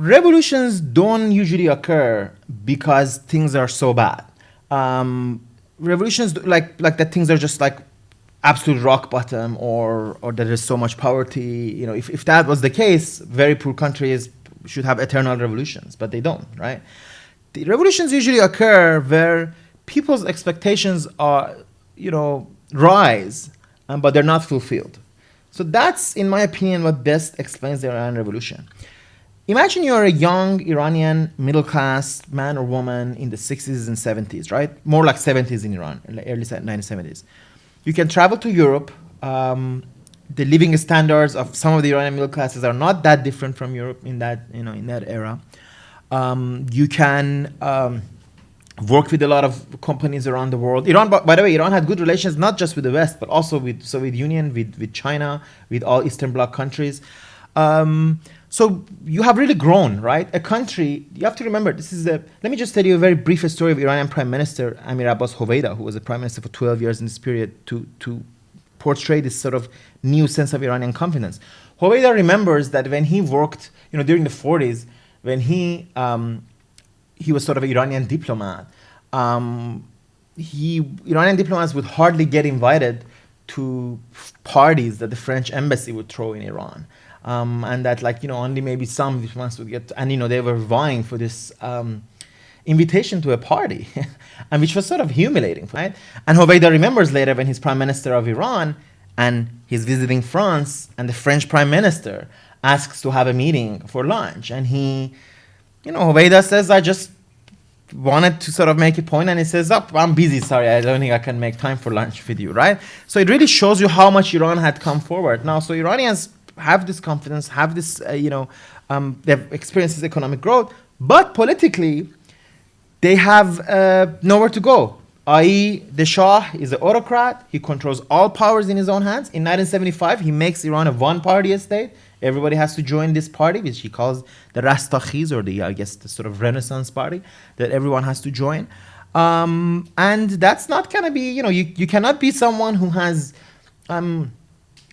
revolutions don't usually occur because things are so bad. Revolutions like that things are just like absolute rock bottom, or that there's so much poverty. If that was the case, very poor countries should have eternal revolutions, but they don't, right? The revolutions usually occur where people's expectations are, rise, but they're not fulfilled. So that's, in my opinion, what best explains the Iran Revolution. Imagine you're a young Iranian middle class man or woman in the 60s and 70s, right? More like 70s in Iran, early 1970s. You can travel to Europe. The living standards of some of the Iranian middle classes are not that different from Europe in that era. You can work with a lot of companies around the world. Iran, by the way, Iran had good relations not just with the West, but also with Soviet Union, with China, with all Eastern Bloc countries. So you have really grown, right? A country, you have to remember, let me just tell you a very brief story of Iranian Prime Minister Amir Abbas Hoveyda, who was a prime minister for 12 years in this period, to portray this sort of new sense of Iranian confidence. Hoveyda remembers that when he worked, during the 40s, when he was sort of an Iranian diplomat, Iranian diplomats would hardly get invited to parties that the French embassy would throw in Iran. And that only maybe some diplomats would get, and they were vying for this invitation to a party, and which was sort of humiliating, right? And Hoveyda remembers later when he's prime minister of Iran and he's visiting France, and the French prime minister asks to have a meeting for lunch, and Hoveyda says, I just wanted to sort of make a point, and he says, I'm busy, sorry, I don't think I can make time for lunch with you, right? So it really shows you how much Iran had come forward. Now, so Iranians have this confidence, have this, they've experienced this economic growth, but politically, they have nowhere to go. I.e., the Shah is an autocrat. He controls all powers in his own hands. In 1975, he makes Iran a one-party state. Everybody has to join this party, which he calls the Rastakhiz, or the sort of Renaissance party, that everyone has to join. And that's not going to be, you cannot be someone who has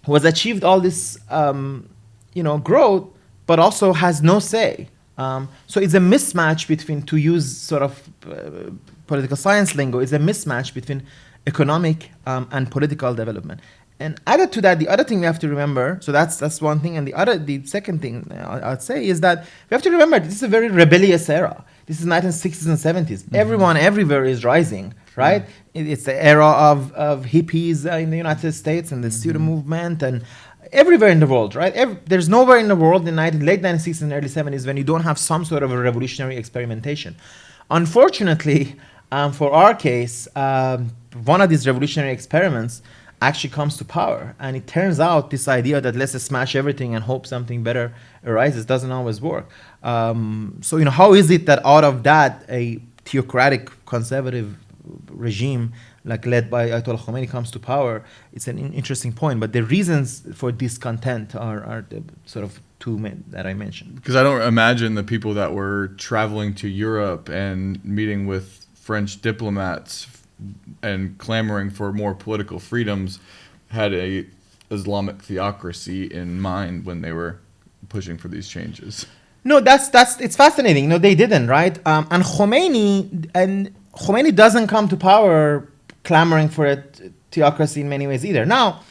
achieved all this, growth, but also has no say. So it's a mismatch between, to use sort of political science lingo, it's a mismatch between economic and political development. And added to that, the other thing we have to remember, so that's one thing, and the second thing I'd say is that we have to remember this is a very rebellious era. This is 1960s and 70s. Mm-hmm. Everyone everywhere is rising, right? Mm-hmm. It's the era of hippies in the United States and the student movement, and everywhere in the world, right? There's nowhere in the world in late 1960s and early 70s when you don't have some sort of a revolutionary experimentation. Unfortunately, for our case, one of these revolutionary experiments actually comes to power, and it turns out this idea that let's smash everything and hope something better arises doesn't always work. So how is it that out of that a theocratic conservative regime led by Ayatollah Khomeini comes to power? It's an interesting point, but the reasons for discontent are the sort of two that I mentioned. Because I don't imagine the people that were traveling to Europe and meeting with French diplomats and clamoring for more political freedoms had a Islamic theocracy in mind when they were pushing for these changes. No, it's fascinating. No, they didn't, right? And Khomeini doesn't come to power clamoring for a theocracy in many ways either. Now,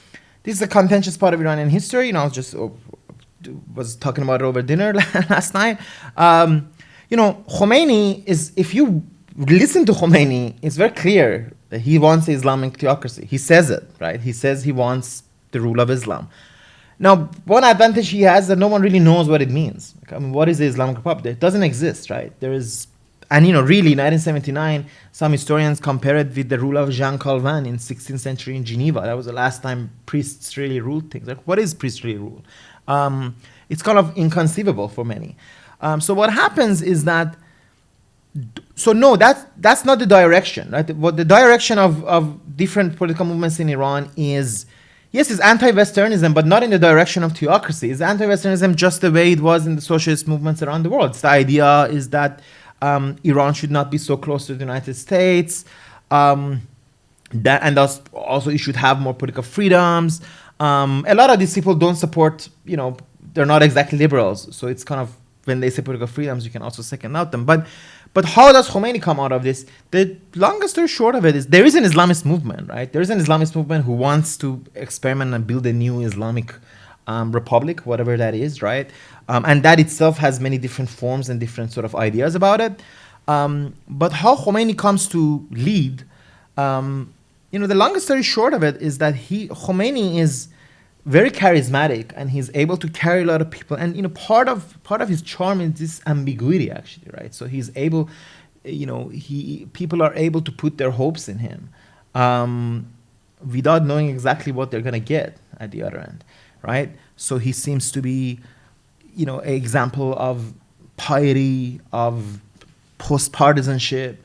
this is a contentious part of Iranian history. I was talking about it over dinner last night. Khomeini is, if you listen to Khomeini, it's very clear that he wants the Islamic theocracy. He says it, right? He says he wants the rule of Islam. Now, one advantage he has that no one really knows what it means. What is the Islamic Republic? It doesn't exist, right? Really, 1979, some historians compare it with the rule of Jean Calvin in 16th century in Geneva. That was the last time priests really ruled things. What is priestly rule? It's kind of inconceivable for many. So what happens is that, that's not the direction, right? What the direction of different political movements in Iran is, yes, it's anti-Westernism, but not in the direction of theocracy. It's anti-Westernism just the way it was in the socialist movements around the world. The idea is that Iran should not be so close to the United States, and thus also it should have more political freedoms. A lot of these people don't support, they're not exactly liberals, so it's kind of when they say political freedoms, you can also second out them. But how does Khomeini come out of this? The longest story short of it is there is an Islamist movement, right? There is an Islamist movement who wants to experiment and build a new Islamic republic, whatever that is, right? And that itself has many different forms and different sort of ideas about it. But how Khomeini comes to lead, the longest story short of it is that Khomeini is very charismatic and he's able to carry a lot of people. And part of his charm is this ambiguity, actually, right? So he's able, people are able to put their hopes in him without knowing exactly what they're gonna get at the other end, right? So he seems to be, an example of piety, of post-partisanship.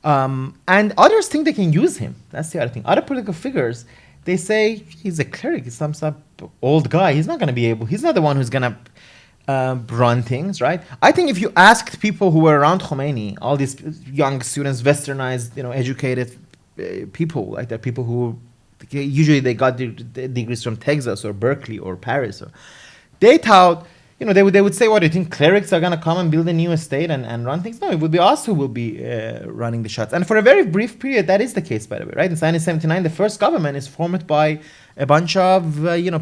And others think they can use him. That's the other thing. Other political figures, they say he's a cleric, he's some old guy. He's not the one who's going to run things, right? I think if you asked people who were around Khomeini, all these young students, westernized, educated people, like the people who usually they got their degrees from Texas or Berkeley or Paris, they thought, they would say, what do you think, clerics are going to come and build a new estate and run things? No, it would be us who will be running the shots. And for a very brief period, that is the case, by the way, right? In 1979, the first government is formed by a bunch of,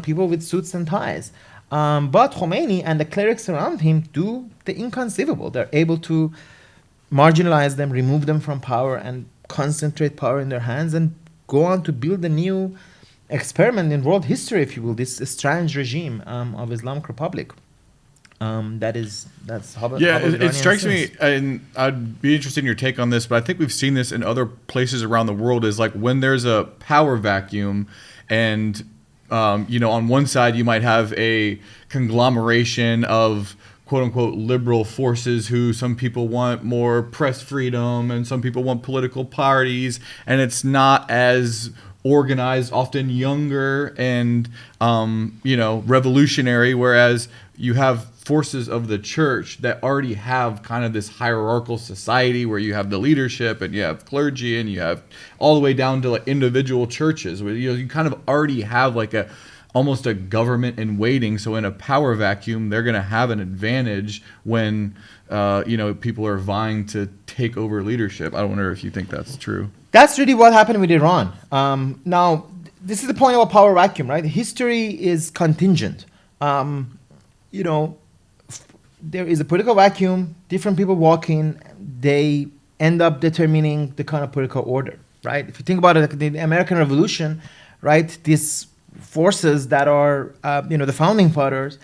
people with suits and ties. But Khomeini and the clerics around him do the inconceivable. They're able to marginalize them, remove them from power, and concentrate power in their hands and go on to build a new experiment in world history, if you will, this strange regime of Islamic Republic. That's how. Yeah, it strikes me, and I'd be interested in your take on this, but I think we've seen this in other places around the world. Is like when there's a power vacuum, and on one side you might have a conglomeration of quote unquote liberal forces who some people want more press freedom and some people want political parties, and it's not as organized, often younger and revolutionary, whereas you have forces of the church that already have kind of this hierarchical society where you have the leadership and you have clergy and you have all the way down to like individual churches where you kind of already have like almost a government in waiting. So in a power vacuum, they're going to have an advantage when people are vying to take over leadership. I wonder if you think that's true. That's really what happened with Iran. Now, this is the point of a power vacuum, right? History is contingent. There is a political vacuum, different people walk in, they end up determining the kind of political order, right? If you think about it, like the American Revolution, right, these forces that are, the founding fathers,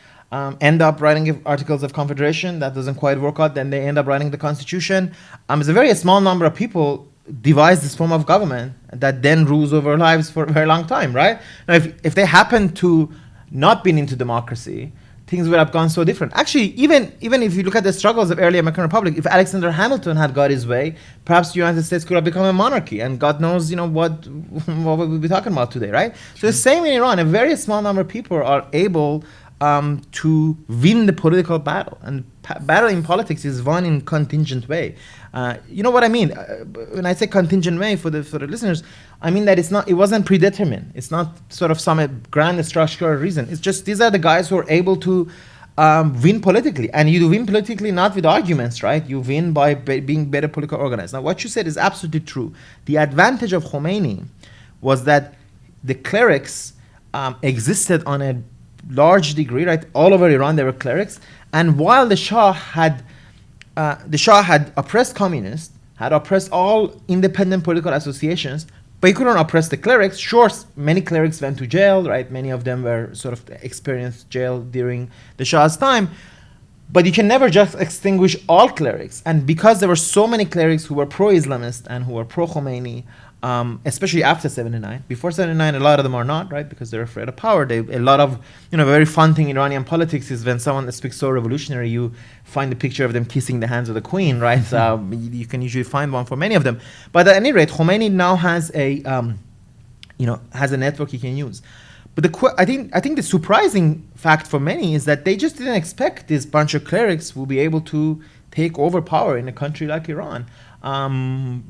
end up writing Articles of Confederation. That doesn't quite work out. Then they end up writing the Constitution. It's a very small number of people devise this form of government that then rules over lives for a very long time, right? Now, if they happen to not been into democracy, things would have gone so different. Actually, even if you look at the struggles of early American Republic, if Alexander Hamilton had got his way, perhaps the United States could have become a monarchy, and God knows, what we'll be talking about today, right? So the same in Iran, a very small number of people are able to win the political battle, and battle in politics is won in contingent way. You know what I mean? When I say contingent way for the listeners, I mean that it wasn't predetermined. It's not sort of some grand structural reason. It's just these are the guys who are able to win politically, and you win politically not with arguments, right? You win by being better politically organized. Now, what you said is absolutely true. The advantage of Khomeini was that the clerics existed on a large degree, right? All over Iran there were clerics, and while the Shah had oppressed communists, had oppressed all independent political associations, but he couldn't oppress the clerics. Sure, many clerics went to jail, right? Many of them were sort of experienced jail during the Shah's time, but you can never just extinguish all clerics. And because there were so many clerics who were pro-Islamist and who were pro-Khomeini, especially after 79. Before 79, a lot of them are not, right? Because they're afraid of power. A lot of, a very fun thing in Iranian politics is when someone speaks so revolutionary, you find a picture of them kissing the hands of the queen, right? You can usually find one for many of them. But at any rate, Khomeini now has has a network he can use. But I think the surprising fact for many is that they just didn't expect this bunch of clerics will be able to take over power in a country like Iran. And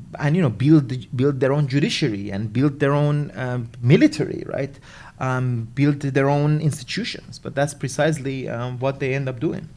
build their own judiciary and build their own military, right? Build their own institutions. But that's precisely what they end up doing.